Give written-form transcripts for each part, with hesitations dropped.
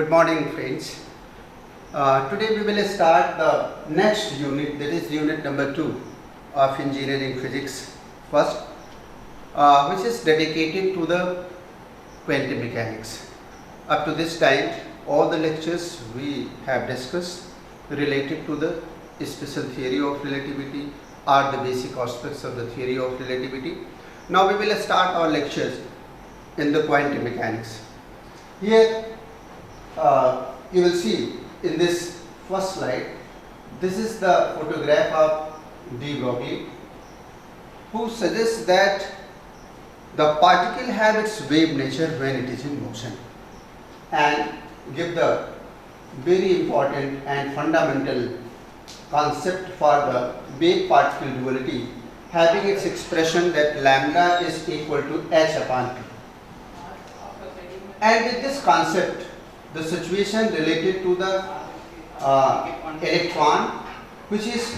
Good morning, friends. Today we will start the next unit, that is unit number 2 of engineering physics first, which is dedicated to the quantum mechanics. Up to this time, all the lectures we have discussed related to the special theory of relativity are the basic aspects of the theory of relativity. Now we will start our lectures in the quantum mechanics. Here you will see in this first slide, this is the photograph of de Broglie, who suggests that the particle have its wave nature when it is in motion, and give the very important and fundamental concept for the wave particle duality, having its expression that lambda is equal to h upon p. And with this concept, the situation related to the electron, which is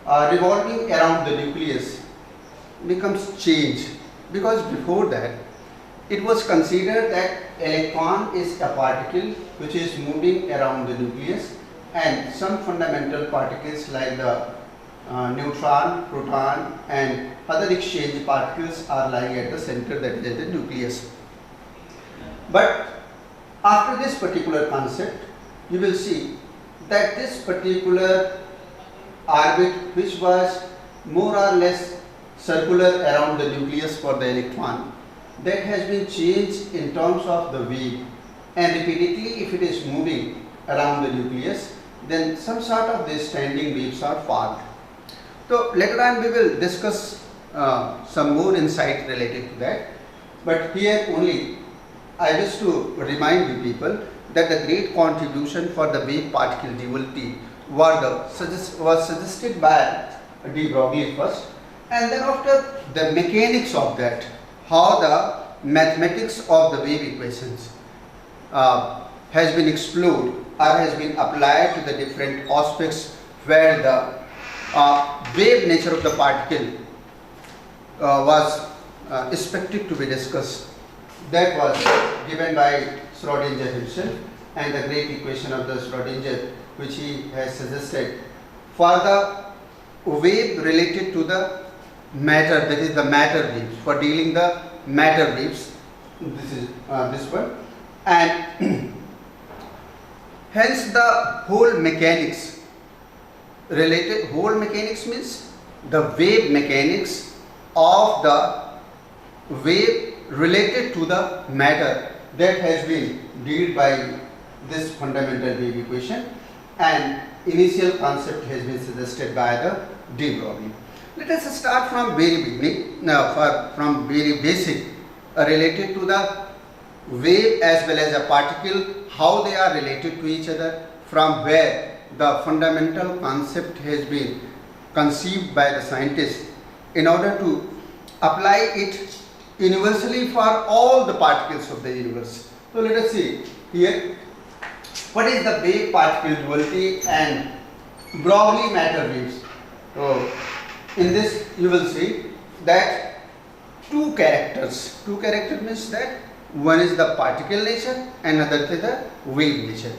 revolving around the nucleus, becomes changed, because before that it was considered that electron is a particle which is moving around the nucleus, and some fundamental particles like the neutron, proton and other exchange particles are lying at the center, that is the nucleus. But after this particular concept, you will see that this particular orbit, which was more or less circular around the nucleus for the electron, that has been changed in terms of the wave, and repeatedly if it is moving around the nucleus, then some sort of these standing waves are formed. So later on we will discuss some more insight related to that, but here only I wish to remind you people that the great contribution for the wave particle duality was suggested by de Broglie first, and then after the mechanics of that, how the mathematics of the wave equations has been explored or has been applied to the different aspects where the wave nature of the particle was expected to be discussed. That was given by Schrodinger himself, and the great equation of the Schrodinger, which he has suggested for the wave related to the matter, that is the matter waves, for dealing the matter waves. This is this one, and hence the whole mechanics related, whole mechanics means the wave mechanics of the wave related to the matter, that has been dealt by this fundamental wave equation, and initial concept has been suggested by the de Broglie. Let us start from very beginning, from very basic related to the wave as well as a particle, how they are related to each other, from where the fundamental concept has been conceived by the scientists in order to apply it universally for all the particles of the universe. So let us see here what is the wave particle duality and Broglie matter waves. So in this you will see that two characters means that one is the particle nature and another is the wave nature.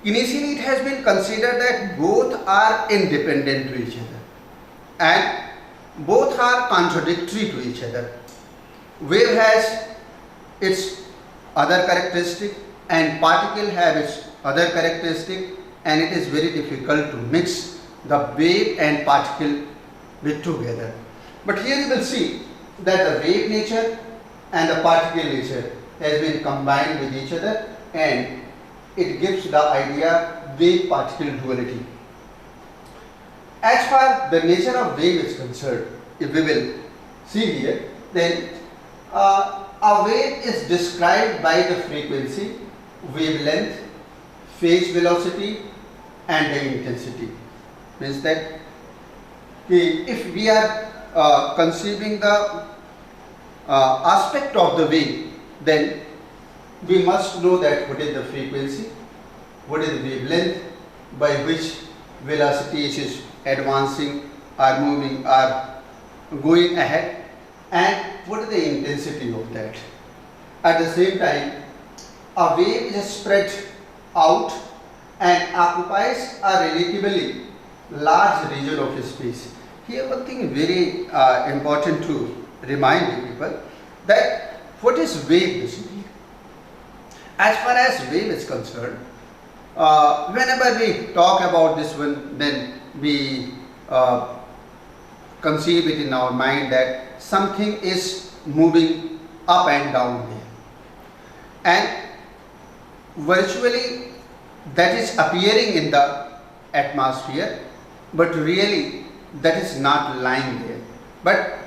Initially it has been considered that both are independent to each other and both are contradictory to each other. Wave has its other characteristic and particle have its other characteristic, and it is very difficult to mix the wave and particle with together. But here you will see that the wave nature and the particle nature has been combined with each other, and it gives the idea wave particle duality. As far the nature of wave is concerned, if we will see here, then a wave is described by the frequency, wavelength, phase velocity and the intensity. Means that if we are conceiving the aspect of the wave, then we must know that what is the frequency, what is the wavelength, by which velocity it is advancing or moving or going ahead, and what is the intensity of that. At the same time, a wave is spread out and occupies a relatively large region of space. Here one thing very important to remind the people that what is wave basically. As far as wave is concerned, whenever we talk about this one, then we conceive it in our mind that something is moving up and down there, and virtually that is appearing in the atmosphere, but really that is not lying there. But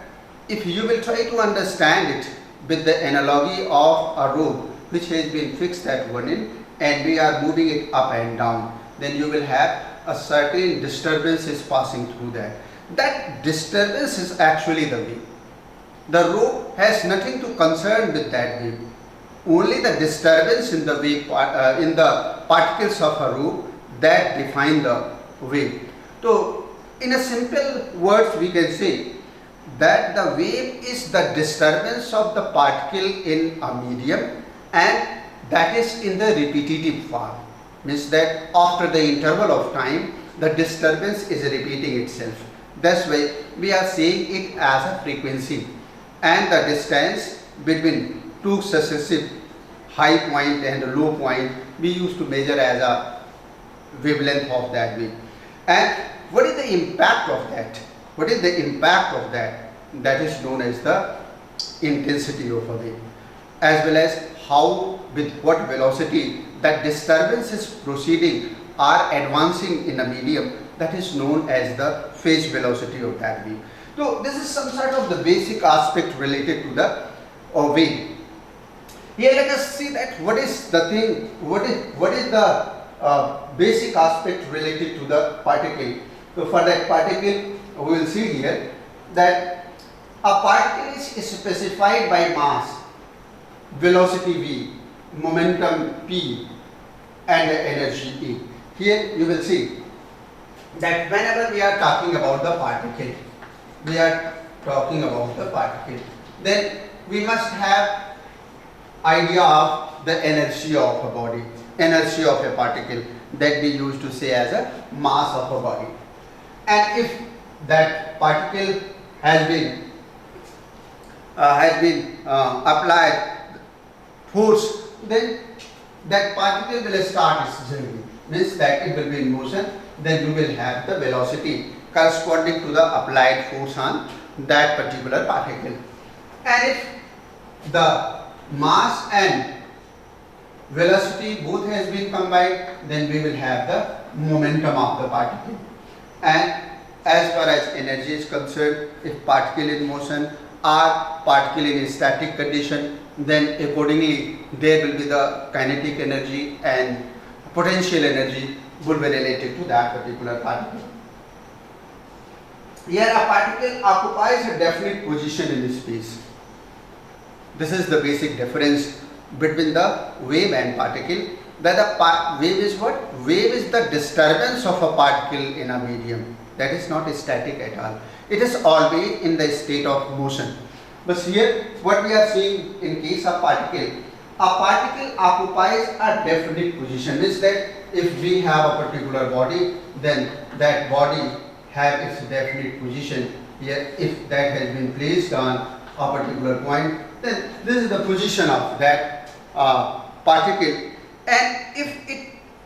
if you will try to understand it with the analogy of a rope which has been fixed at one end and we are moving it up and down, then you will have a certain disturbance is passing through that. That disturbance is actually the wave. The rope has nothing to concern with that wave. Only the disturbance in the wave, in the particles of a rope, that define the wave. So, in a simple words, we can say that the wave is the disturbance of the particle in a medium, and that is in the repetitive form. Means that after the interval of time, the disturbance is repeating itself. That's why we are saying it as a frequency, and the distance between two successive high point and low point we used to measure as a wavelength of that wave. And what is the impact of that? What is the impact of that? That is known as the intensity of a wave, as well as how, with what velocity that disturbance is proceeding or advancing in a medium, that is known as the phase velocity of that wave. So this is some sort of the basic aspect related to the wave. Here let us see that what is the thing, what is the basic aspect related to the particle. So for that particle, we will see here that a particle is specified by mass, velocity v, momentum p, and the energy E. Here you will see that whenever we are talking about the particle, then we must have idea of the energy of a body, energy of a particle, that we used to say as a mass of a body. And if that particle has been applied force, then that particle will start its journey. Means that it will be in motion, then you will have the velocity corresponding to the applied force on that particular particle. And if the mass and velocity both has been combined, then we will have the momentum of the particle. And as far as energy is concerned, if particle in motion or particle in a static condition, then accordingly there will be the kinetic energy and potential energy will be related to that particular particle. Here a particle occupies a definite position in space. This is the basic difference between the wave and particle. That the wave is what? Wave is the disturbance of a particle in a medium. That is not static at all. It is always in the state of motion. But here what we are seeing in case of particle, a particle occupies a definite position. Means that if we have a particular body, then that body have its definite position. Here if that has been placed on a particular point, then this is the position of that particle. And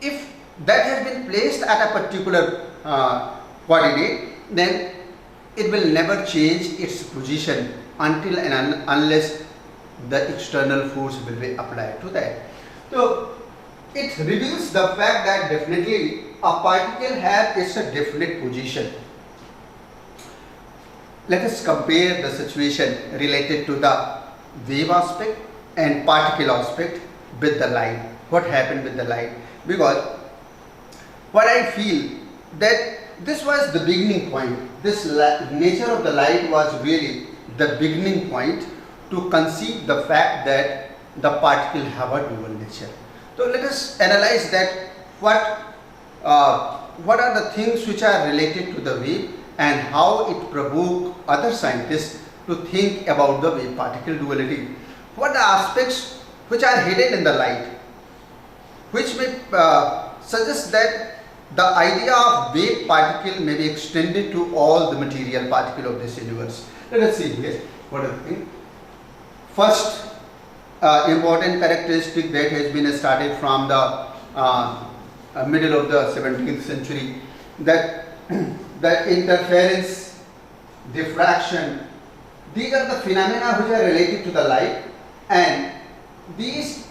if that has been placed at a particular coordinate, then it will never change its position until and unless the external force will be applied to that. So it reveals the fact that definitely a particle has its definite position. Let us compare the situation related to the wave aspect and particle aspect with the light. What happened with the light? Because what I feel that this was the beginning point. This nature of the light was really the beginning point to conceive the fact that the particle have a dual nature. So let us analyze that what are the things which are related to the wave and how it provoked other scientists to think about the wave particle duality. What are the aspects which are hidden in the light? which may suggest that the idea of wave particle may be extended to all the material particle of this universe. Let us see here what I think. First important characteristic that has been started from the middle of the 17th century, that that interference, diffraction, these are the phenomena which are related to the light, and these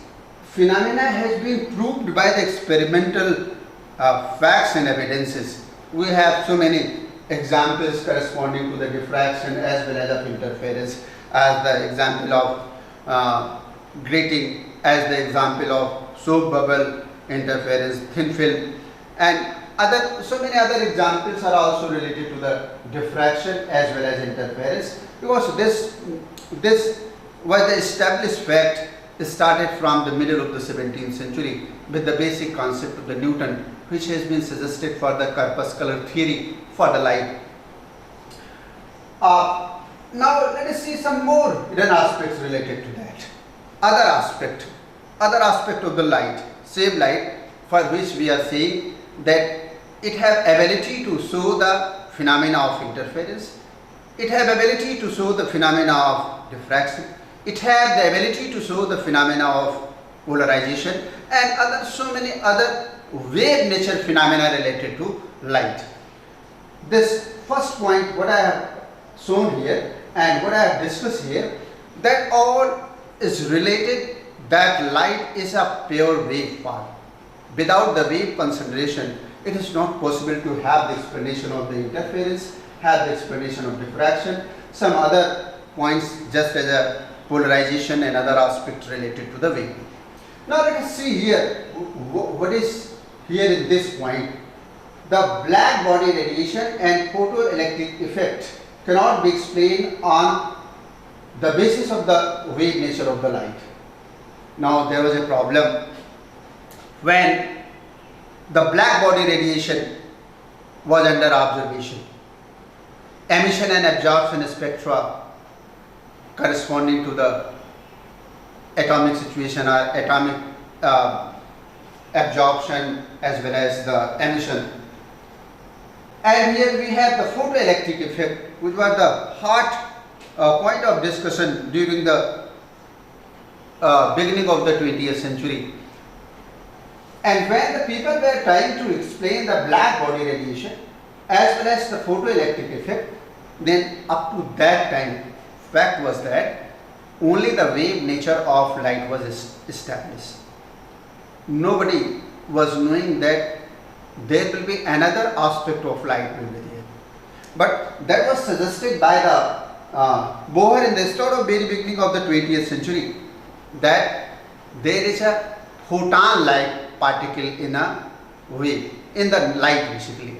phenomena has been proved by the experimental facts and evidences. We have so many examples corresponding to the diffraction as well as of interference, as the example of grating, as the example of soap bubble interference, thin film, and so many other examples are also related to the diffraction as well as interference, because this was the established fact. Started from the middle of the 17th century with the basic concept of the Newton, which has been suggested for the corpuscular theory for the light. Now let us see some more hidden aspects related to that. Other aspect of the light, same light, for which we are saying that it have ability to show the phenomena of interference, it have ability to show the phenomena of diffraction, it have the ability to show the phenomena of polarization, and so many other wave nature phenomena related to light. This first point what I have shown here and what I have discussed here, that all is related, that light is a pure wave part. Without the wave consideration, it is not possible to have the explanation of the interference, have the explanation of diffraction, some other points just as a polarization and other aspects related to the wave. Now let us see here what is here in this point. The black body radiation and photoelectric effect cannot be explained on the basis of the wave nature of the light. Now there was a problem when the black body radiation was under observation. Emission and absorption spectra corresponding to the atomic situation or atomic absorption as well as the emission. And here we have the photoelectric effect, which was the hot point of discussion during the beginning of the 20th century. And when the people were trying to explain the black body radiation as well as the photoelectric effect, then up to that time, fact was that only the wave nature of light was established. Nobody was knowing that there will be another aspect of light will be there. But that was suggested by the Bohr in the start of very beginning of the 20th century, that there is a photon-like particle in a wave, in the light basically.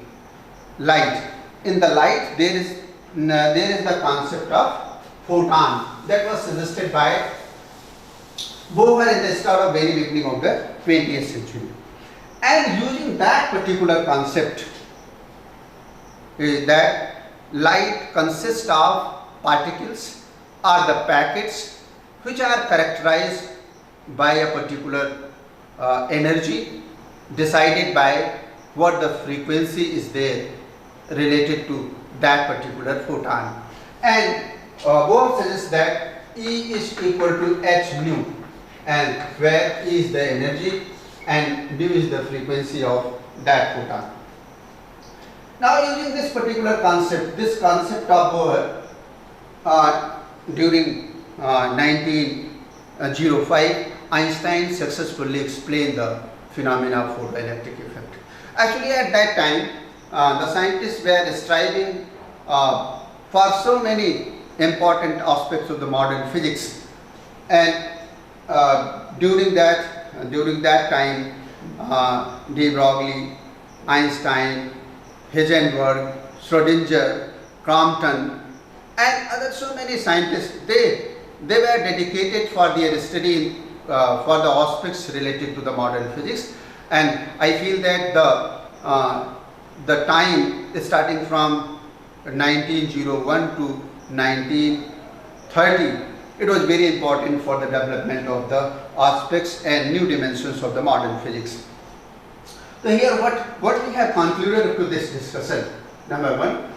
Light. In the light there is the concept of photon that was suggested by Bohr in the start of very beginning of the 20th century. And using that particular concept, is that light consists of particles or the packets which are characterized by a particular energy decided by what the frequency is there related to that particular photon. And Bohr suggests that E is equal to h nu, and where E is the energy and nu is the frequency of that photon. Now using this particular concept, this concept of Bohr, during 1905, Einstein successfully explained the phenomena of photoelectric effect. Actually at that time, the scientists were striving for so many important aspects of the modern physics, and during that time, de Broglie, Einstein, Heisenberg, Schrödinger, Crompton, and other so many scientists, they were dedicated for their study for the aspects related to the modern physics. And I feel that the time starting from 1901 to 1930, it was very important for the development of the aspects and new dimensions of the modern physics. So here what we have concluded to this discussion, number one,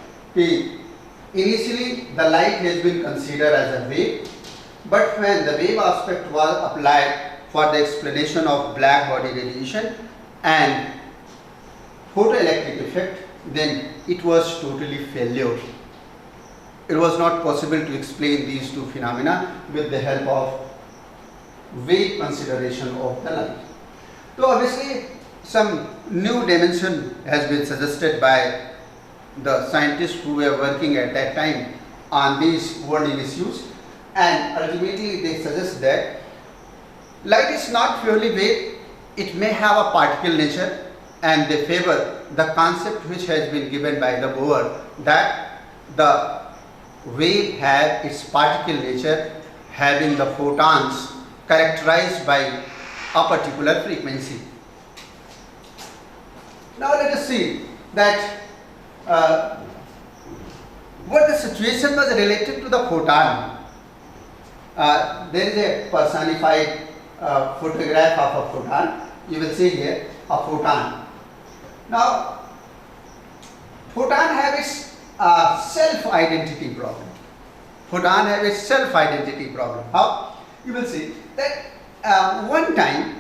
initially the light has been considered as a wave, but when the wave aspect was applied for the explanation of black body radiation and photoelectric effect, then it was totally failure. It was not possible to explain these two phenomena with the help of wave consideration of the light. So obviously some new dimension has been suggested by the scientists who were working at that time on these worldly issues, and ultimately they suggest that light is not purely wave, it may have a particle nature, and they favor the concept which has been given by the Bohr, that the wave has its particle nature having the photons characterized by a particular frequency. Now let us see that what the situation was related to the photon. There is a personified photograph of a photon. You will see here a photon. Now, photon have its self-identity problem. Photon have its self-identity problem. How? You will see that one time,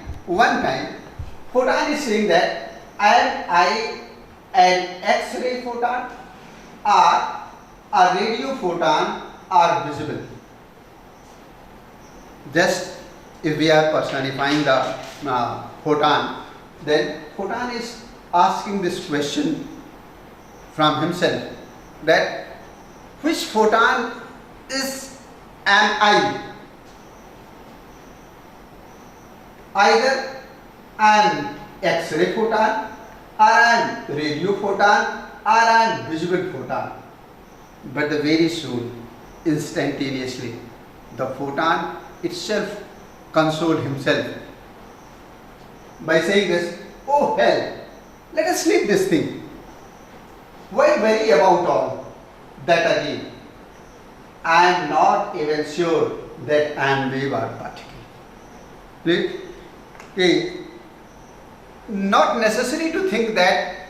photon is saying that am I an X-ray photon or a radio photon are visible. Just if we are personifying the photon, then photon is asking this question from himself, that which photon am I? Either I am X-ray photon, or I am radio photon, or I am visible photon. But the very soon, instantaneously, the photon itself consoled himself by saying this, oh hell, let us leave this thing. Why worry about all that again? I am not even sure that I am wave or particle. Please, not necessary to think that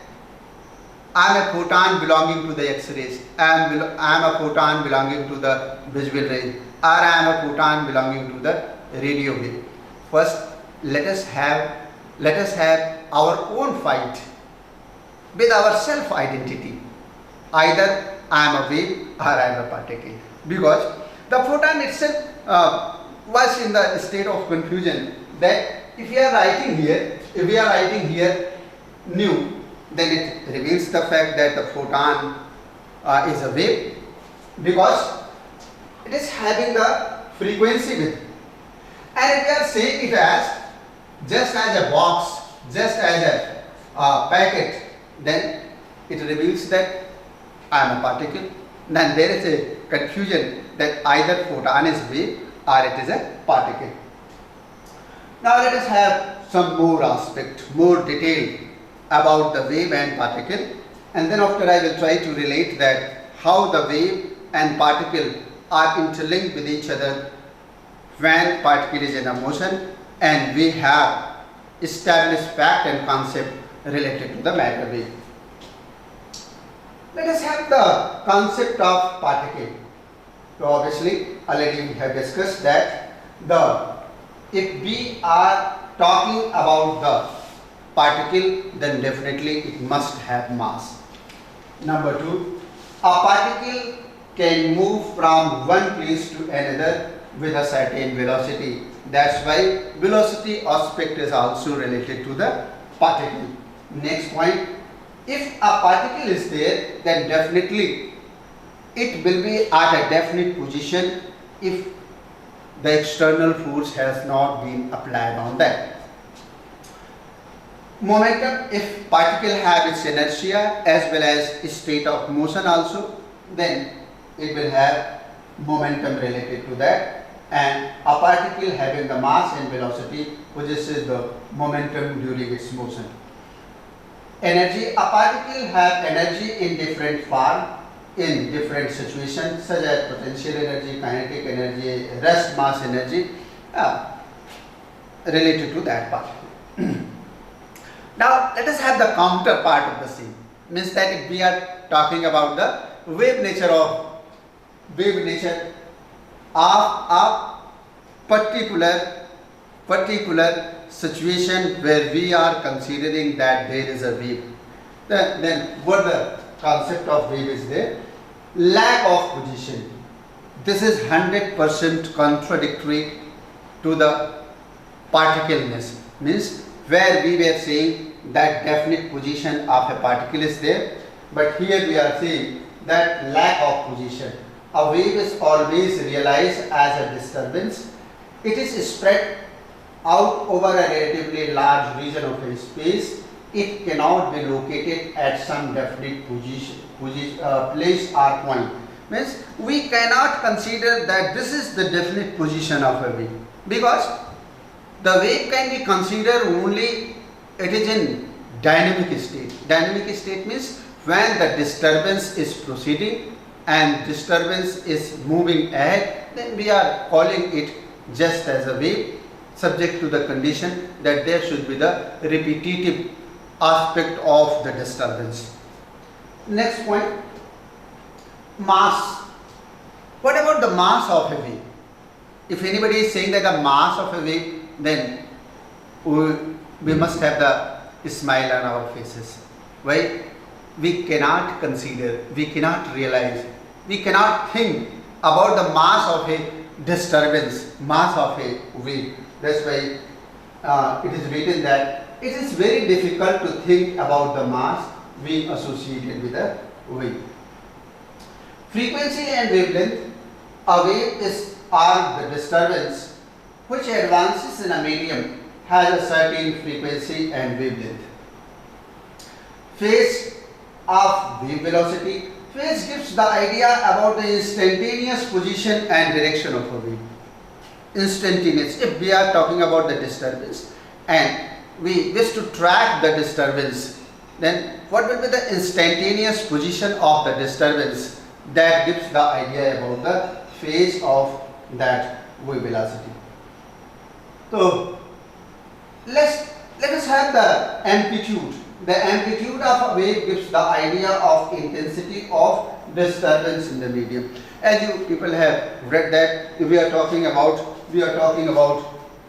I am a photon belonging to the X-rays, I am a photon belonging to the visible rays, or I am a photon belonging to the radio wave. First, let us have our own fight with our self-identity. Either I am a wave or I am a particle, because the photon itself was in the state of confusion that if we are writing here nu, then it reveals the fact that the photon is a wave, because it is having the frequency with. And if we are saying it as just as a box, just as a packet, then it reveals that I am a particle. Then there is a confusion that either photon is wave or it is a particle. Now let us have some more aspect, more detail about the wave and particle, and then after I will try to relate that how the wave and particle are interlinked with each other when particle is in a motion, and we have established fact and concept related to the matter wave. Let us have the concept of particle. So obviously already we have discussed that if we are talking about the particle, then definitely it must have mass. Number two, a particle can move from one place to another with a certain velocity. That's why velocity aspect is also related to the particle. Next point, if a particle is there, then definitely it will be at a definite position if the external force has not been applied on that. Momentum, if particle have its inertia as well as state of motion also, then it will have momentum related to that, and a particle having the mass and velocity possesses the momentum during its motion. Energy, a particle have energy in different form in different situations such as potential energy, kinetic energy, rest mass energy related to that particle. Now let us have the counterpart of the same. Means that if we are talking about the wave nature of a particular situation where we are considering that there is a wave, then what the concept of wave is there? Lack of position. This is 100% contradictory to the particleness. Means where we were saying that definite position of a particle is there, but here we are saying that lack of position. A wave is always realized as a disturbance. It is spread out over a relatively large region of a space. It cannot be located at some definite place or point. Means we cannot consider that this is the definite position of a wave, because the wave can be considered only it is in dynamic state. Dynamic state means when the disturbance is proceeding and disturbance is moving ahead, then we are calling it just as a wave, subject to the condition that there should be the repetitive aspect of the disturbance. Next point, mass. What about the mass of a wave? If anybody is saying that the mass of a wave, then we must have the smile on our faces. Why? We cannot consider, we cannot realize, we cannot think about the mass of a disturbance, mass of a wave. That's why it is written that it is very difficult to think about the mass being associated with a wave. Frequency and wavelength. A wave are the disturbance which advances in a medium has a certain frequency and wavelength. Phase of wave velocity. Phase gives the idea about the instantaneous position and direction of a wave. Instantaneous. If we are talking about the disturbance and we wish to track the disturbance, then what will be the instantaneous position of the disturbance? That gives the idea about the phase of that wave velocity. So let us have the amplitude. The amplitude of a wave gives the idea of intensity of disturbance in the medium. As you people have read that if we are talking about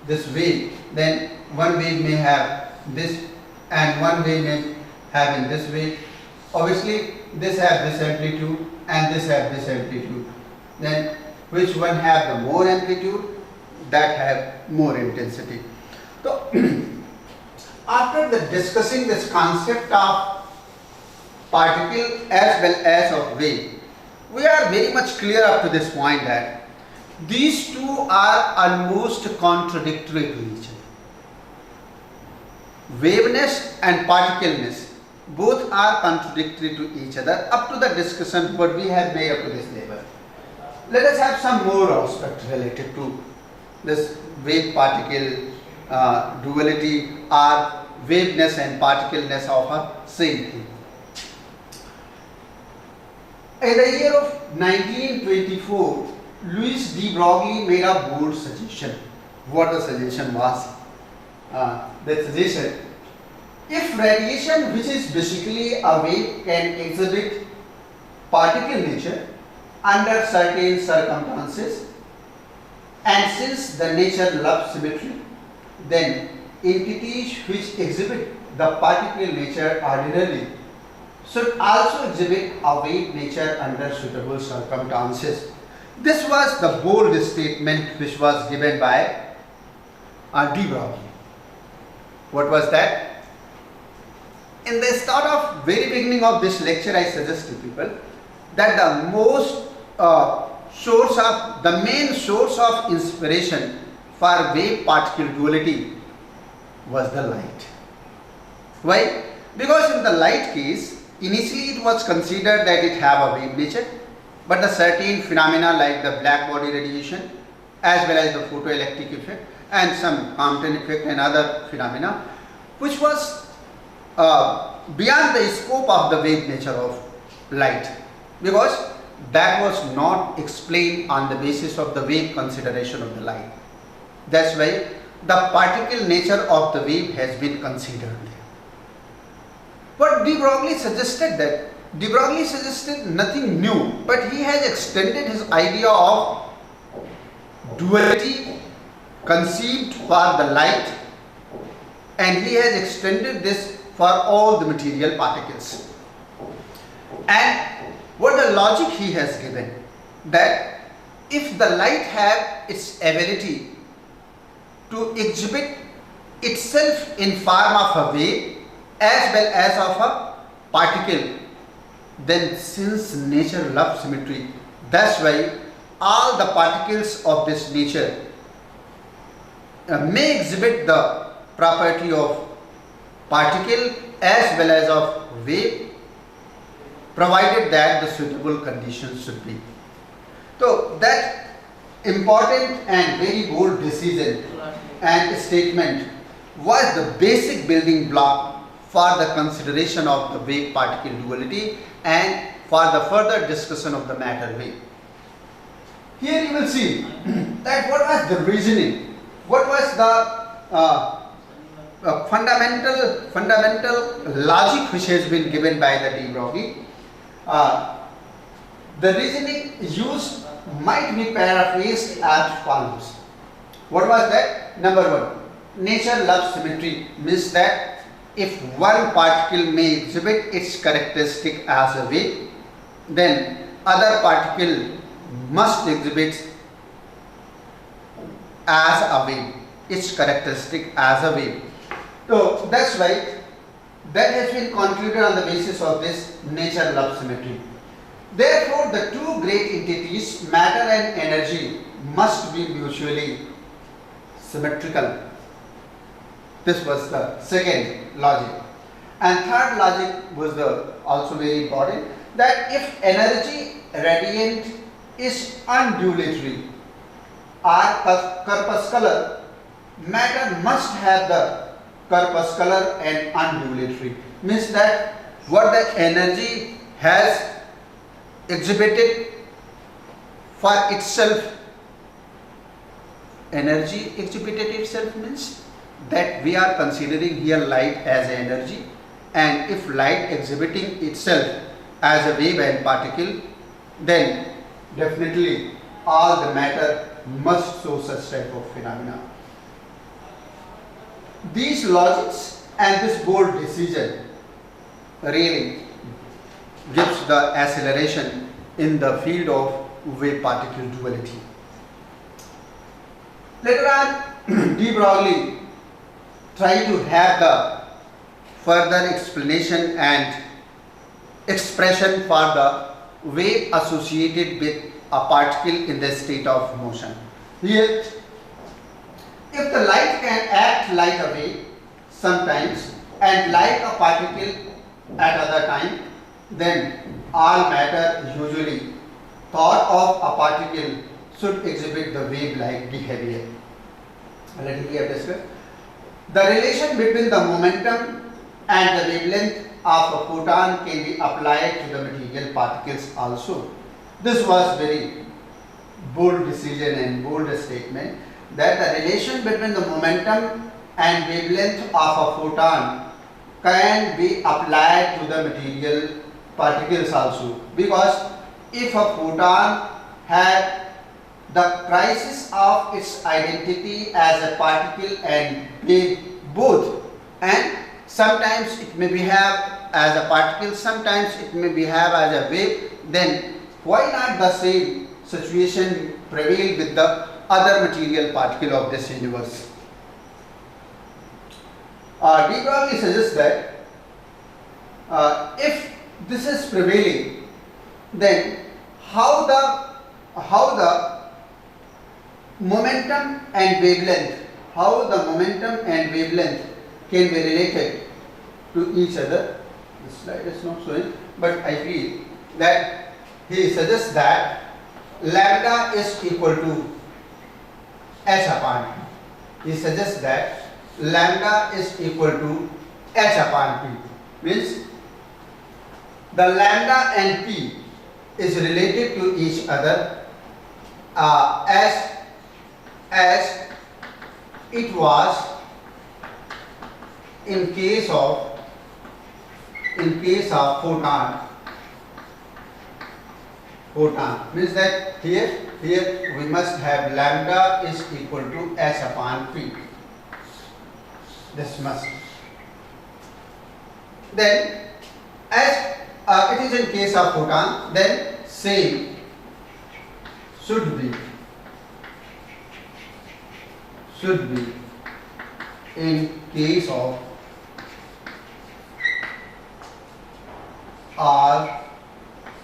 this wave, then one wave may have this and one wave may have in this way. Obviously this have this amplitude and this have this amplitude. Then which one have the more amplitude? That have more intensity. So after discussing this concept of particle as well as of wave, we are very much clear up to this point that these two are almost contradictory to each other. Waveness and particleness both are contradictory to each other up to the discussion what we have made up to this level. Let us have some more aspect related to this wave particle duality or waveness and particleness of a same thing. In the year of 1924, Louis de Broglie made a bold suggestion. What the suggestion was? The suggestion: if radiation, which is basically a wave, can exhibit particle nature under certain circumstances, and since the nature loves symmetry, then entities which exhibit the particle nature ordinarily should also exhibit a wave nature under suitable circumstances. This was the bold statement which was given by de Broglie. What was that? In the start of very beginning of this lecture, I suggest to people that the main source of inspiration for wave particle duality was the light. Why? Because in the light case, initially it was considered that it have a wave nature, but the certain phenomena like the black body radiation as well as the photoelectric effect and some Compton effect and other phenomena, which was beyond the scope of the wave nature of light. because that was not explained on the basis of the wave consideration of the light. That's why the particle nature of the wave has been considered. But de Broglie suggested nothing new, but he has extended his idea of duality conceived for the light, and he has extended this for all the material particles. And what the logic he has given, that if the light have its ability to exhibit itself in form of a wave as well as of a particle, then since nature loves symmetry, that's why all the particles of this nature may exhibit the property of particle as well as of wave, provided that the suitable conditions should be. So that important and very bold decision and statement was the basic building block for the consideration of the wave particle duality and for the further discussion of the matter wave. Here you will see that what was the reasoning, what was the fundamental logic which has been given by the de Broglie. The reasoning used might be paraphrased as follows. What was that? Number one, nature loves symmetry, means that if one particle may exhibit its characteristic as a wave, then other particle must exhibit as a wave, its characteristic as a wave. So that's why that has been concluded on the basis of this nature loves symmetry. Therefore, the two great entities, matter and energy, must be mutually symmetrical. This was the second logic. And third logic was also very important, that if energy radiant is undulatory or corpuscular, matter must have the corpuscular and undulatory. Means that what the energy has exhibited for itself, energy exhibited itself means that we are considering here light as energy, and if light exhibiting itself as a wave and particle, then definitely all the matter must show such type of phenomena. These logics and this bold decision really gives the acceleration in the field of wave particle duality. Later on, de Broglie tried to have the further explanation and expression for the wave associated with a particle in the state of motion. Here, if the light can act like a wave sometimes and like a particle at other time, then all matter usually thought of a particle should exhibit the wave-like behavior. Let me discuss. The relation between the momentum and the wavelength of a photon can be applied to the material particles also. This was very bold decision and bold statement, that the relation between the momentum and wavelength of a photon can be applied to the material particles also, because if a photon had the crisis of its identity as a particle and wave both, and sometimes it may behave as a particle, sometimes it may behave as a wave, then why not the same situation prevail with the other material particle of this universe? De Broglie suggests that if this is prevailing, then how the momentum and wavelength, can be related to each other. This slide is not showing, but I feel that he suggests that lambda is equal to h upon p. He suggests that lambda is equal to h upon p. Means the lambda and p is related to each other as it was in case of photon means that here we must have lambda is equal to h upon p. This must. Then as it is in case of photon, then same should be in case of all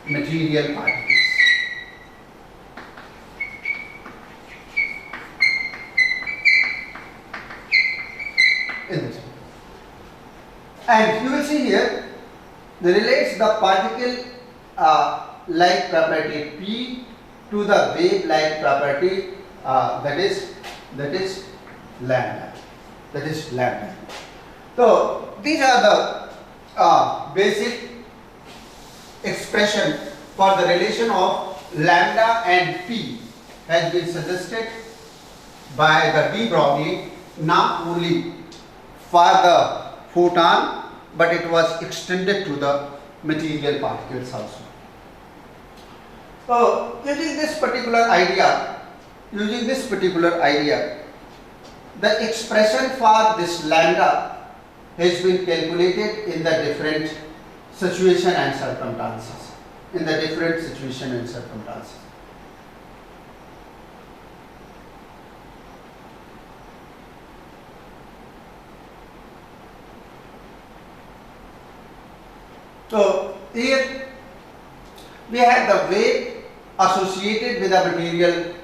material particles. And you will see here, they relates the particle like property P to the wave like property that is lambda. So these are the basic expression for the relation of lambda and P has been suggested by the de Broglie, not only for the photon but it was extended to the material particles also. So using this particular idea, the expression for this lambda has been calculated in the different situation and circumstances. So here we have the wave associated with the material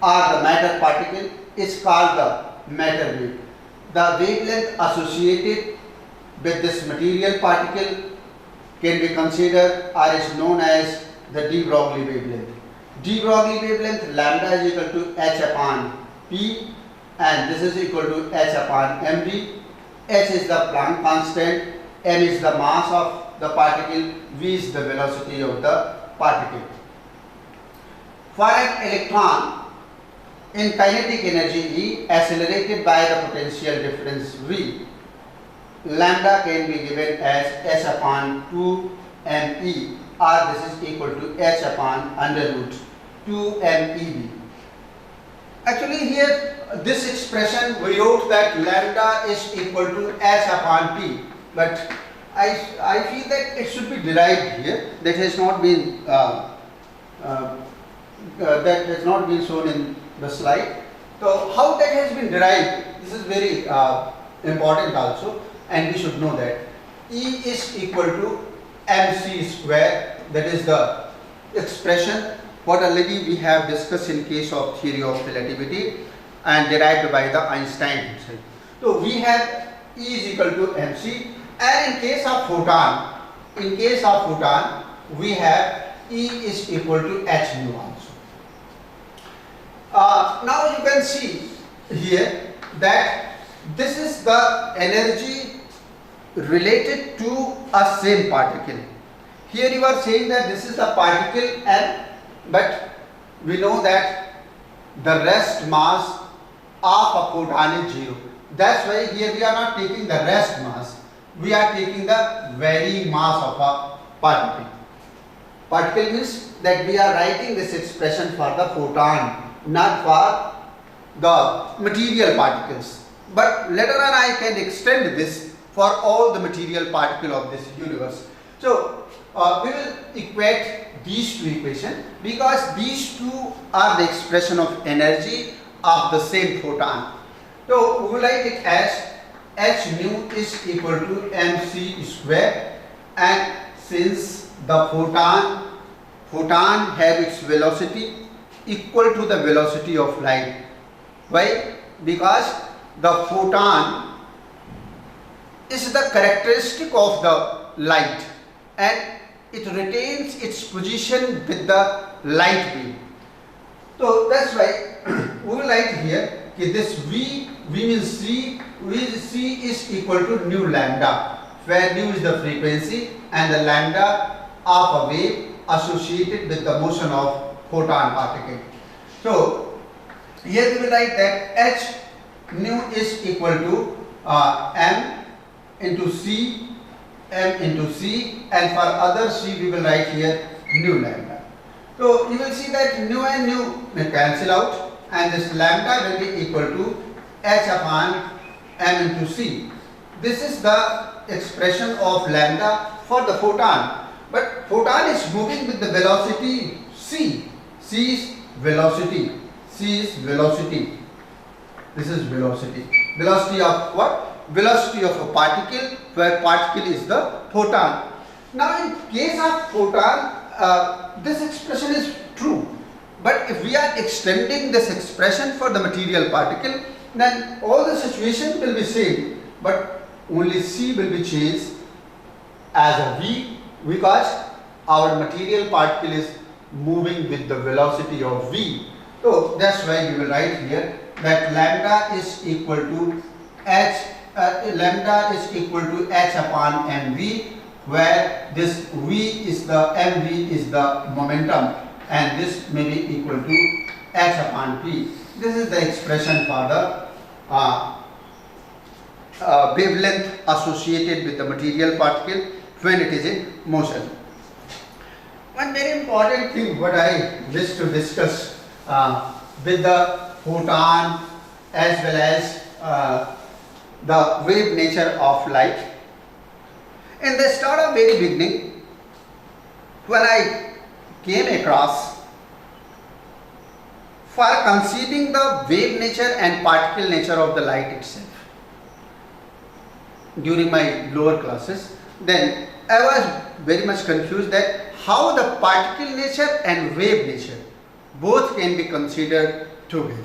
or the matter particle is called the matter wave. The wavelength associated with this material particle can be considered or is known as the de Broglie wavelength. De Broglie wavelength lambda is equal to h upon p and this is equal to h upon mv. H is the Planck constant, m is the mass of the particle, v is the velocity of the particle. For an electron in kinetic energy E accelerated by the potential difference V, lambda can be given as h upon 2 me or this is equal to h upon under root 2 mev. Actually here this expression we wrote that lambda is equal to h upon p, but I feel that it should be derived here. That has not been shown in the slide. So how that has been derived, this is very important also, and we should know that E is equal to mc square. That is the expression what already we have discussed in case of theory of relativity and derived by the Einstein himself. So we have E is equal to mc, and in case of photon we have E is equal to h nu also. Now you can see here that this is the energy related to a same particle. Here you are saying that this is the particle M, but we know that the rest mass of a photon is 0. That's why here we are not taking the rest mass, we are taking the varying mass of a particle. Particle means that we are writing this expression for the photon, not for the material particles. But later on I can extend this for all the material particle of this universe. So we will equate these two equations because these two are the expression of energy of the same photon. So we will write it as h nu is equal to mc square, and since the photon have its velocity equal to the velocity of light. Why? Because the photon is the characteristic of the light and it retains its position with the light beam. So that's why we will write here this V means C is equal to nu lambda, where nu is the frequency and the lambda of a wave associated with the motion of photon particle. So here we will write that h nu is equal to m into c, m into c, and for other c we will write here nu lambda. So you will see that nu and nu may cancel out, and this lambda will be equal to h upon m into c. This is the expression of lambda for the photon. But photon is moving with the velocity c. C is velocity. C is velocity. This is velocity. Velocity of what? Velocity of a particle, where particle is the photon. Now in case of photon, this expression is true. But if we are extending this expression for the material particle, then all the situation will be same. But only C will be changed as a V, because our material particle is moving with the velocity of V. So that's why we will write here that lambda is equal to h upon mv, where this V is the mv is the momentum, and this may be equal to h upon p. This is the expression for the wavelength associated with the material particle when it is in motion. One very important thing what I wish to discuss with the photon as well as the wave nature of light. In the start of very beginning, when I came across for conceiving the wave nature and particle nature of the light itself during my lower classes, then I was very much confused that how the particle nature and wave nature both can be considered together.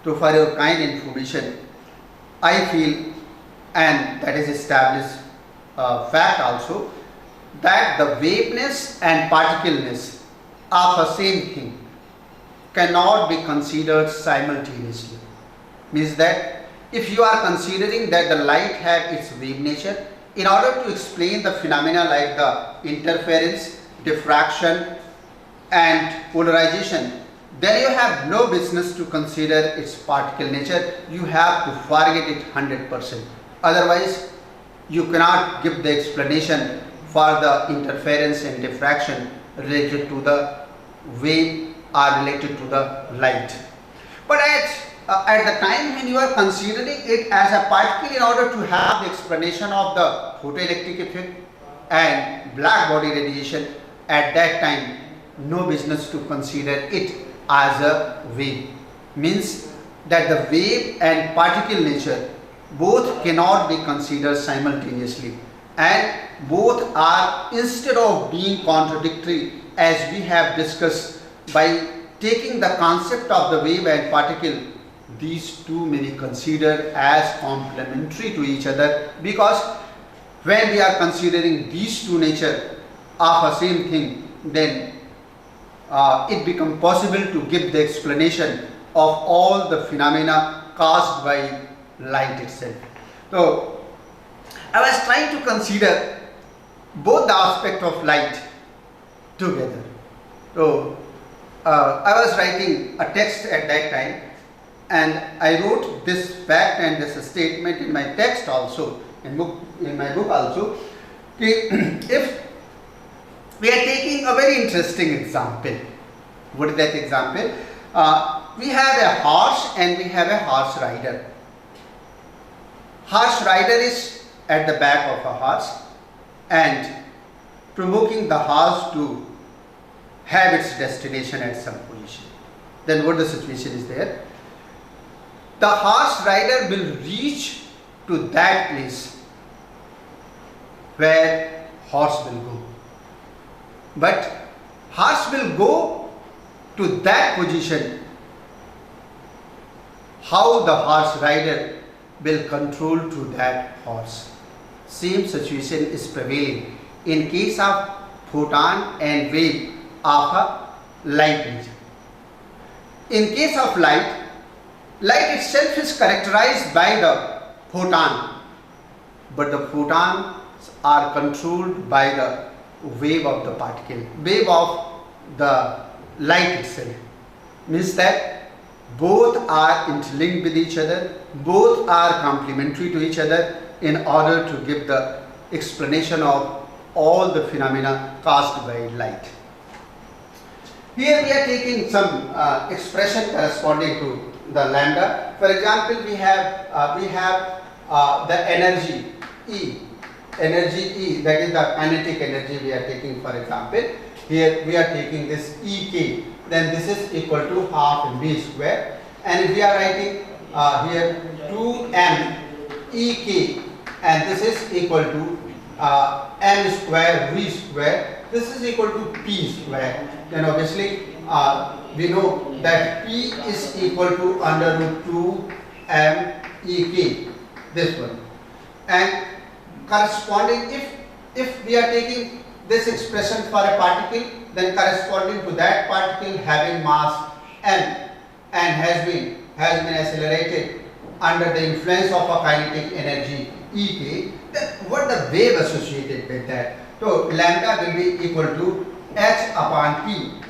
So for your kind information, I feel, and that is established fact also, that the waveness and particleness of a same thing cannot be considered simultaneously. Means that if you are considering that the light had its wave nature, in order to explain the phenomena like the interference, diffraction and polarization, then you have no business to consider its particle nature. You have to forget it 100%. Otherwise, you cannot give the explanation for the interference and diffraction related to the wave or related to the light. But at the time when you are considering it as a particle, in order to have the explanation of the photoelectric effect and black body radiation, at that time no business to consider it as a wave. Means that the wave and particle nature both cannot be considered simultaneously, and both are, instead of being contradictory as we have discussed, by taking the concept of the wave and particle, these two may be considered as complementary to each other, because when we are considering these two nature of a same thing, then it becomes possible to give the explanation of all the phenomena caused by light itself. So I was trying to consider both the aspect of light together. So I was writing a text at that time, and I wrote this fact and this statement in my text also, in my book also. If we are taking a very interesting example. What is that example? We have a horse and we have a horse rider. Horse rider is at the back of a horse and provoking the horse to have its destination at some position. Then what the situation is there? The horse rider will reach to that place where horse will go. But horse will go to that position. How the horse rider will control to that horse. Same situation is prevailing in case of photon and wave of a light nature. In case of light, light itself is characterized by the photon, but the photons are controlled by the wave of the particle, wave of the light itself. Means that both are interlinked with each other, both are complementary to each other in order to give the explanation of all the phenomena caused by light. Here we are taking some expression corresponding to the lambda. For example, we have the energy E, that is the kinetic energy we are taking. For example, here we are taking this Ek, then this is equal to half mv square, and if we are writing here 2m Ek, and this is equal to m square v square, this is equal to p square, then obviously we know that p is equal to under root 2 m Ek, this one. And corresponding, if we are taking this expression for a particle, then corresponding to that particle having mass m and has been accelerated under the influence of a kinetic energy Ek, then what the wave associated with that? So lambda will be equal to h upon p.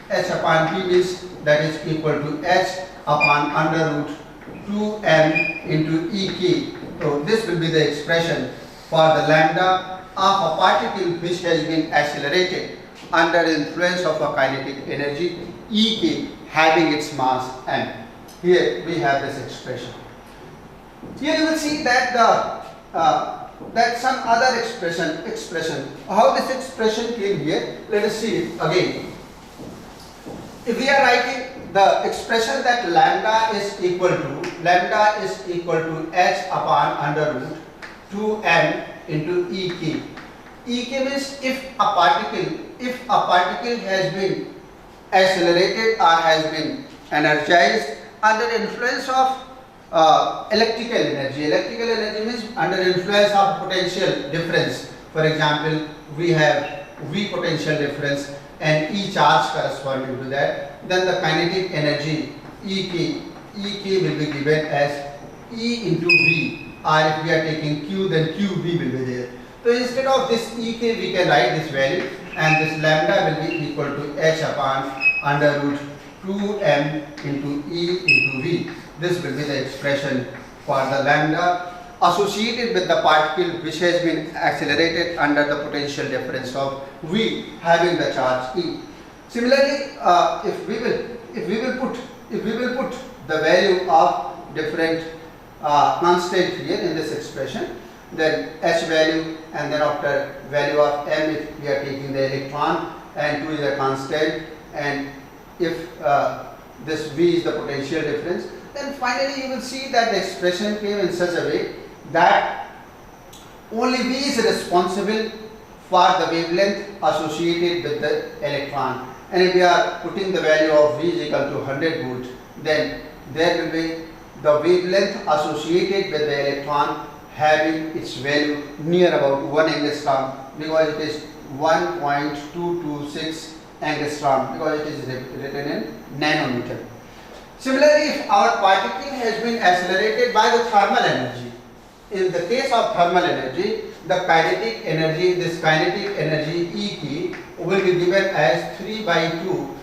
H upon p means that is equal to h upon under root 2m into Ek. So this will be the expression for the lambda of a particle which has been accelerated under the influence of a kinetic energy Ek having its mass m. Here we have this expression. Here you will see that that some other expression. How this expression came here? Let us see it again. If we are writing the expression that lambda is equal to h upon under root 2m into Ek. Ek means if a particle has been accelerated or has been energized under influence of electrical energy. Electrical energy means under influence of potential difference. For example, we have V potential difference and E charge corresponding to that. Then the kinetic energy Ek will be given as E into V. Or if we are taking Q, then QV will be there. So instead of this Ek, we can write this value, and this lambda will be equal to h upon under root 2m into E into V. This will be the expression for the lambda associated with the particle which has been accelerated under the potential difference of V having the charge E. Similarly, if we will put the value of different constant here in this expression, then h value, and then after value of m if we are taking the electron, and 2 is a constant, and if this V is the potential difference, then finally you will see that the expression came in such a way that only V is responsible for the wavelength associated with the electron, and if we are putting the value of V is equal to 100 volt, then there will be the wavelength associated with the electron having its value near about 1 angstrom, because it is 1.226 angstrom, because it is written in nanometer. Similarly, if our particle has been accelerated by the thermal energy, in the case of thermal energy, the kinetic energy, this kinetic energy Ek will be given as 3 by 2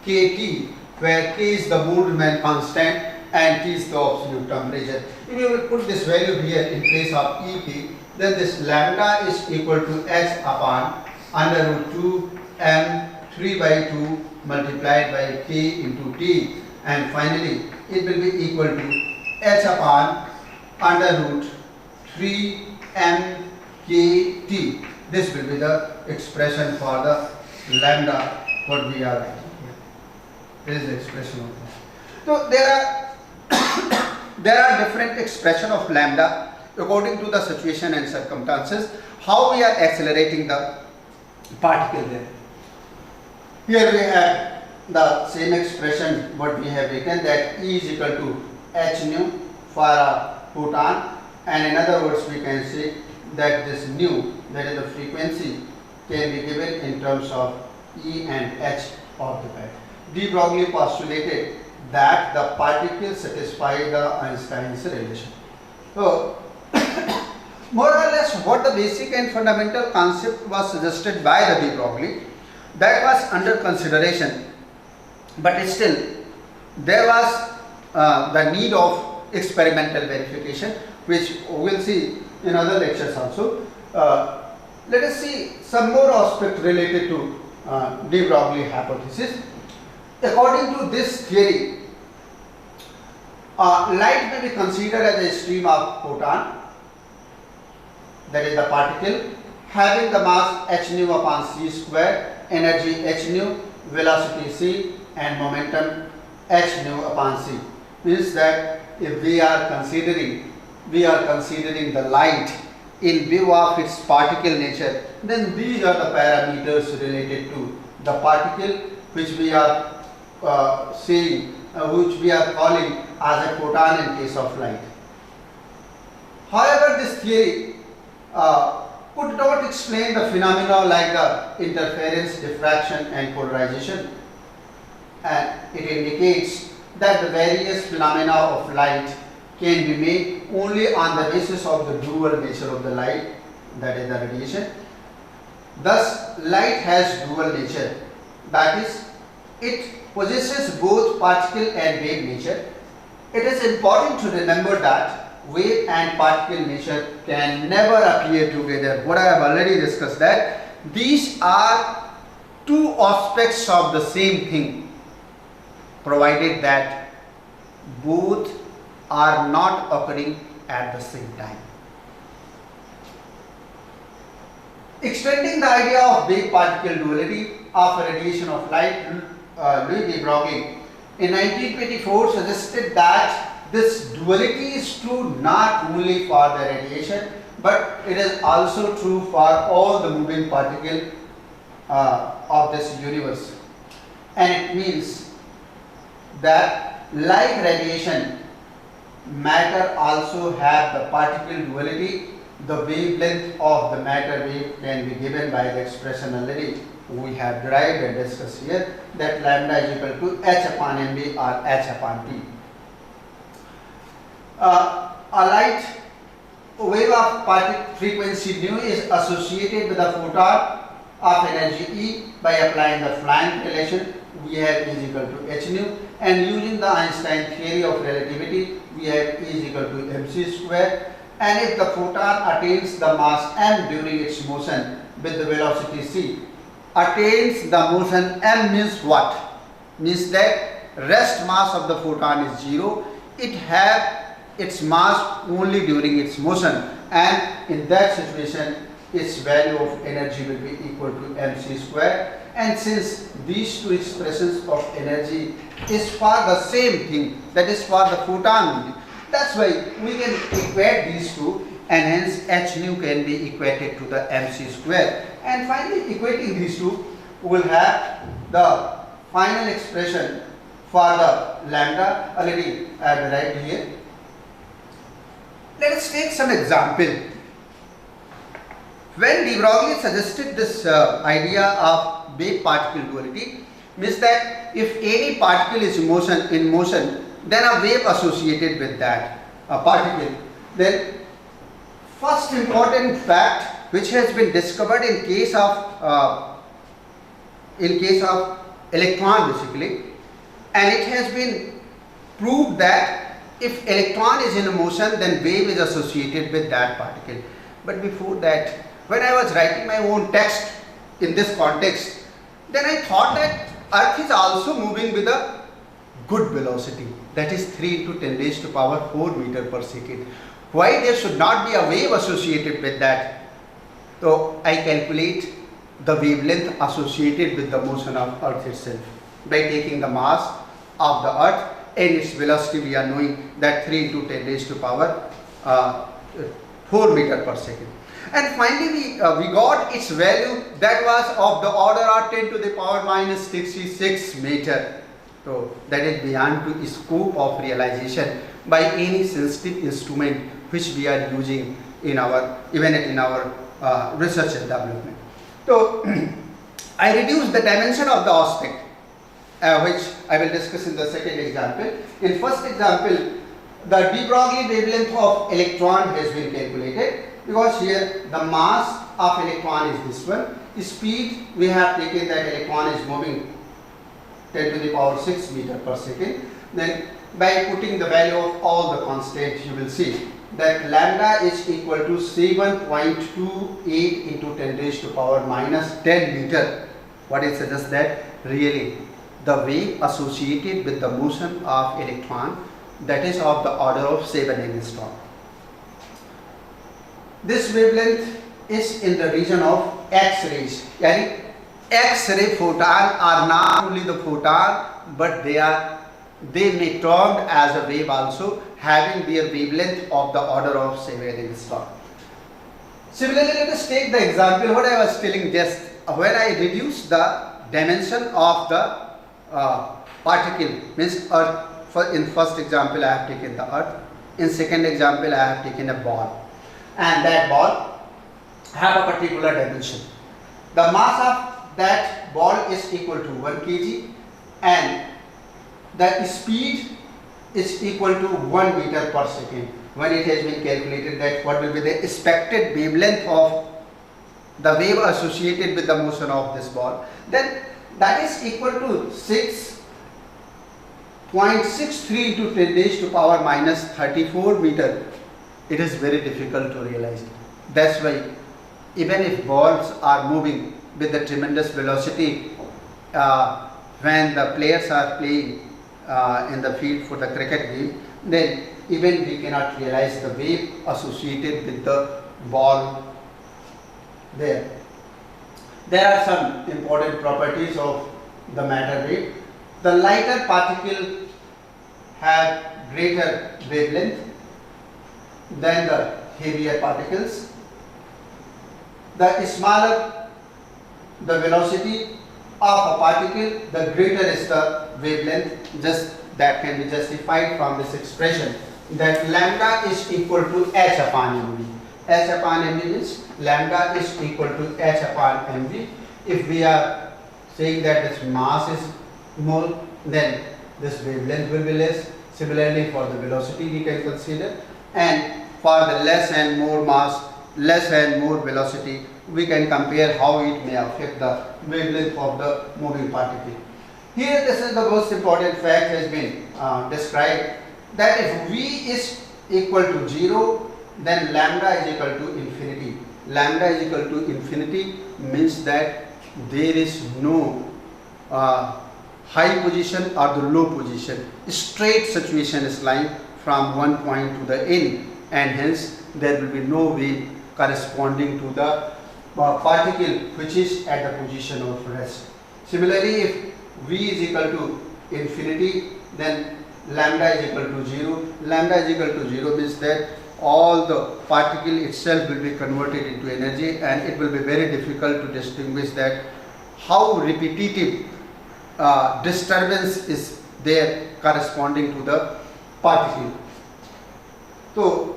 kT, where K is the Boltzmann constant and T is the absolute temperature. If you will put this value here in place of Ek, then this lambda is equal to h upon under root 2 m 3 by 2 multiplied by K into T, and finally it will be equal to h upon under root 3 m k T. This will be the expression for the lambda what we are writing here. This is the expression of this. So there are different expression of lambda according to the situation and circumstances, how we are accelerating the particle there. Here we have the same expression what we have written, that E is equal to h nu for a photon, and in other words we can say that this nu, that is the frequency, can be given in terms of E and h of the band. De Broglie postulated that the particles satisfy the Einstein's relation. So More or less what the basic and fundamental concept was suggested by the de Broglie, that was under consideration, but still there was the need of experimental verification, which we will see in other lectures also. Let us see some more aspect related to de Broglie hypothesis. According to this theory, light may be considered as a stream of photon, that is the particle, having the mass h nu upon c square, energy h nu, velocity c, and momentum h nu upon c. Means that if we are considering the light in view of its particle nature, then these are the parameters related to the particle which we are which we are calling as a photon in case of light. However, this theory could not explain the phenomena like the interference, diffraction and polarization, and it indicates that the various phenomena of light can be made only on the basis of the dual nature of the light, that is the radiation. Thus, light has dual nature, that is, it possesses both particle and wave nature. It is important to remember that wave and particle nature can never appear together. What I have already discussed, that these are two aspects of the same thing, provided that both are not occurring at the same time. Extending the idea of wave particle duality of radiation of light, Louis de Broglie in 1924 suggested that this duality is true not only for the radiation, but it is also true for all the moving particles of this universe. And it means that like radiation, matter also have the particle duality. The wavelength of the matter wave can be given by the expression already we have derived and discussed here, that lambda is equal to h upon mb or h upon t. A light wave of particle frequency nu is associated with a photon of energy E by applying the Planck relation. We have E is equal to h nu, and using the Einstein theory of relativity, we have E is equal to mc square. And if the photon attains the mass m during its motion with the velocity c, attains the motion m means what? Means that rest mass of the photon is 0. It have its mass only during its motion, and in that situation its value of energy will be equal to mc square. And since these two expressions of energy is for the same thing, that is for the photon only, that's why we can equate these two, and hence h nu can be equated to the mc square. And finally, equating these two, we will have the final expression for the lambda already I have derived here. Let us take some example. When de Broglie suggested this idea of wave particle duality, means that if any particle is in motion, then a wave associated with that particle, then first important fact which has been discovered in case of electron basically, and it has been proved that if electron is in motion, then wave is associated with that particle. But before that, when I was writing my own text in this context, then I thought that Earth is also moving with a good velocity, that is 3 into 10 raised to power 4 meter per second. Why there should not be a wave associated with that? So I calculate the wavelength associated with the motion of Earth itself by taking the mass of the Earth and its velocity. We are knowing that 3 into 10 raised to power 4 meter per second. And finally we got its value, that was of the order of 10 to the power minus 66 meter. So that is beyond to scope of realization by any sensitive instrument which we are using in our research and development. So I reduced the dimension of the aspect, which I will discuss in the second example. In first example, the de Broglie wavelength of electron has been calculated. because here the mass of electron is this one. Speed, we have taken that electron is moving 10 to the power 6 meter per second. Then by putting the value of all the constants, you will see that lambda is equal to 7.28 into 10 raised to power minus 10 meter. What it suggests that really the wave associated with the motion of electron, that is of the order of 7 angstrom. This wavelength is in the region of X-rays. Yani X-ray photon are not only the photon, but they may termed as a wave also, having their wavelength of the order of 7 angstrom. Similarly, let us take the example what I was telling just when I reduce the dimension of the particle, means earth. In first example I have taken the earth, in second example I have taken a ball, and that ball have a particular dimension. The mass of that ball is equal to 1 kg and the speed is equal to 1 meter per second. When it has been calculated that what will be the expected wavelength of the wave associated with the motion of this ball, then that is equal to 6.63 into 10 raised to power minus 34 meter. It is very difficult to realize. That's why even if balls are moving with a tremendous velocity, when the players are playing in the field for the cricket game, then even we cannot realize the wave associated with the ball there. There are some important properties of the matter wave. The lighter particle have greater wavelength than the heavier particles. The smaller the velocity of a particle, the greater is the wavelength. Just that can be justified from this expression that lambda is equal to h upon mv. H upon mv means lambda is equal to h upon mv. If we are saying that this mass is more, then this wavelength will be less. Similarly, for the velocity we can consider, and for the less and more mass, less and more velocity, we can compare how it may affect the wavelength of the moving particle. Here this is the most important fact has been described, that if V is equal to 0, then lambda is equal to infinity. Lambda is equal to infinity means that there is no high position or the low position. Straight situation is lying from one point to the end, and hence there will be no wave corresponding to the particle which is at the position of rest. Similarly, if V is equal to infinity, then lambda is equal to 0. Lambda is equal to 0 means that all the particle itself will be converted into energy, and it will be very difficult to distinguish that how repetitive disturbance is there corresponding to the particle. So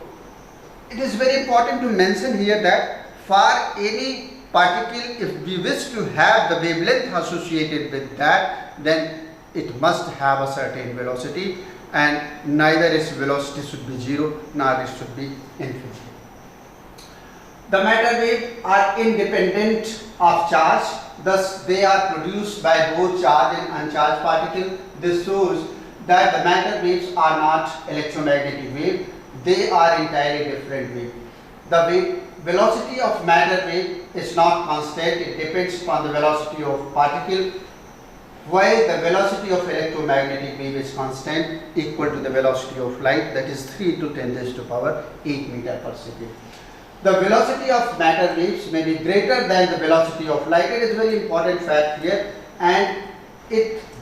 it is very important to mention here that for any particle, if we wish to have the wavelength associated with that, then it must have a certain velocity, and neither its velocity should be 0 nor it should be infinity. The matter waves are independent of charge, thus they are produced by both charged and uncharged particles. This shows that the matter waves are not electromagnetic waves, they are entirely different waves. The velocity of matter wave is not constant, it depends on the velocity of particle, while the velocity of electromagnetic wave is constant, equal to the velocity of light, that is 3 to 10 raised to power 8 meter per second. The velocity of matter waves may be greater than the velocity of light. It is a very important fact here, and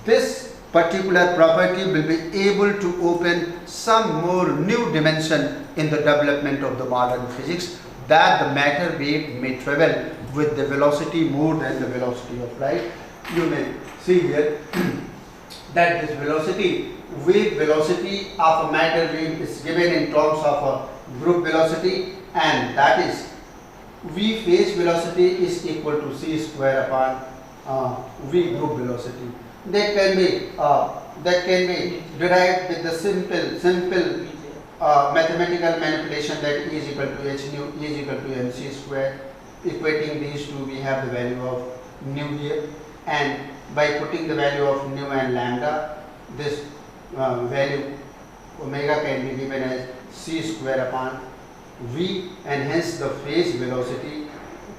this particular property will be able to open some more new dimension in the development of the modern physics, that the matter wave may travel with the velocity more than the velocity of light. You may see here that this velocity, wave velocity of a matter wave is given in terms of a group velocity, and that is V phase velocity is equal to c square upon V group velocity. That can be derived with the simple mathematical manipulation, that E is equal to h nu, E is equal to mc square. Equating these two, we have the value of nu here, and by putting the value of nu and lambda, this value omega can be given as c square upon v, and hence the phase velocity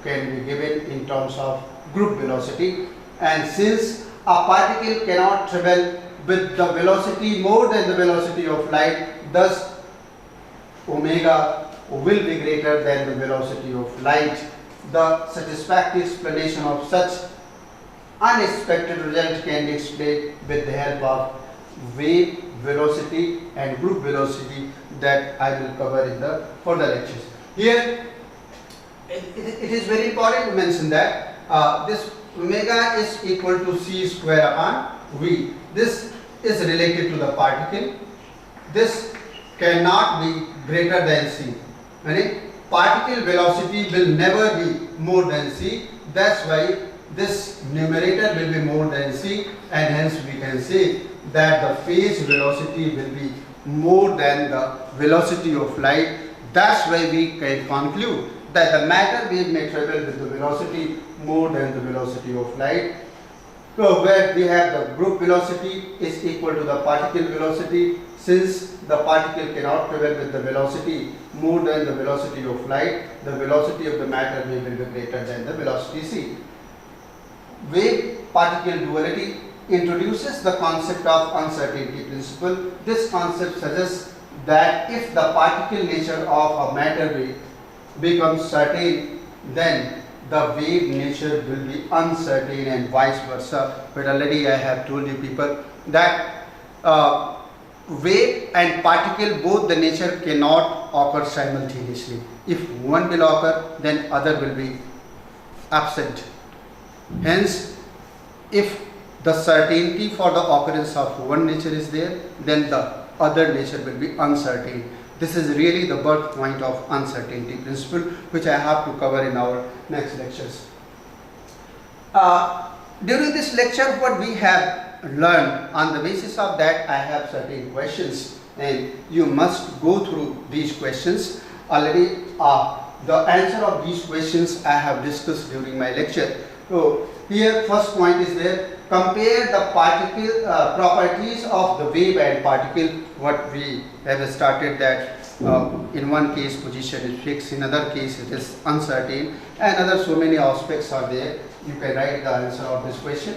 can be given in terms of group velocity. And since a particle cannot travel with the velocity more than the velocity of light, thus omega will be greater than the velocity of light. The satisfactory explanation of such unexpected result can be explained with the help of wave velocity and group velocity that I will cover in the further lectures. Here it is very important to mention that this omega is equal to c square upon v. This is related to the particle. This cannot be greater than c. Right? Particle velocity will never be more than c. That's why this numerator will be more than c, and hence we can say that the phase velocity will be more than the velocity of light. That's why we can conclude that the matter wave may travel with the velocity more than the velocity of light. So where we have the group velocity is equal to the particle velocity. Since the particle cannot travel with the velocity more than the velocity of light, the velocity of the matter wave will be greater than the velocity c. Wave-particle duality introduces the concept of uncertainty principle. This concept suggests that if the particle nature of a matter wave becomes certain, then the wave nature will be uncertain and vice versa. But already I have told you people that wave and particle, both the nature cannot occur simultaneously. If one will occur, then other will be absent. Hence, if the certainty for the occurrence of one nature is there, then the other nature will be uncertain. This is really the birth point of uncertainty principle, which I have to cover in our next lectures. During this lecture, what we have learned, on the basis of that I have certain questions, and you must go through these questions. Already the answer of these questions I have discussed during my lecture. So here first point is there, compare the particle properties of the wave and particle. What we have started that in one case position is fixed, in other case it is uncertain, and other so many aspects are there. You can write the answer of this question.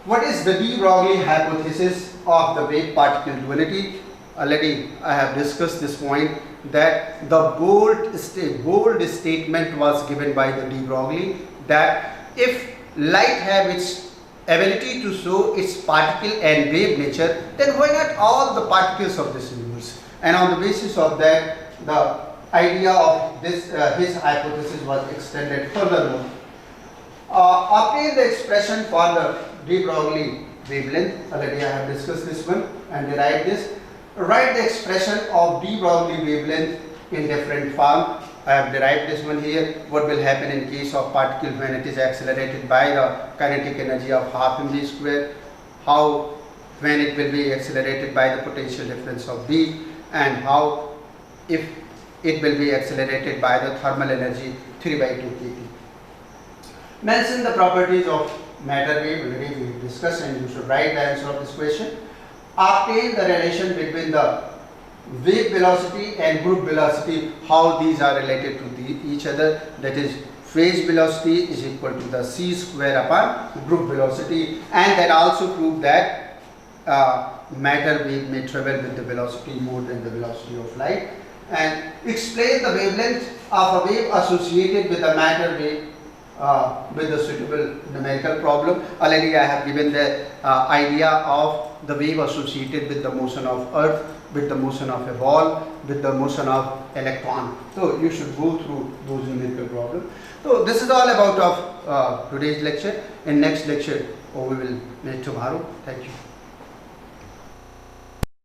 What is the de Broglie hypothesis of the wave particle duality? Already I have discussed this point, that the bold statement was given by the de Broglie, that if light have its ability to show its particle and wave nature, then why not all the particles of this universe? And on the basis of that, the idea of this his hypothesis was extended furthermore. Obtain the expression for the de Broglie wavelength. Already I have discussed this one and derived this. Write the expression of de Broglie wavelength in different form. I have derived this one here. What will happen in case of particle when it is accelerated by the kinetic energy of half mv square? How when it will be accelerated by the potential difference of B, and how if it will be accelerated by the thermal energy 3/2 kT. Mention the properties of matter wave. Already we discussed, and you should write the answer of this question. Obtain the relation between the wave velocity and group velocity, how these are related to each other. That is, phase velocity is equal to the c square upon group velocity, and that also prove that matter wave may travel with the velocity more than the velocity of light. And explain the wavelength of a wave associated with the matter wave with a suitable numerical problem. Already I have given the idea of the wave associated with the motion of earth, with the motion of a ball, with the motion of electron. So you should go through those numerical problems. So this is all about of today's lecture. In next lecture we will meet tomorrow. Thank you.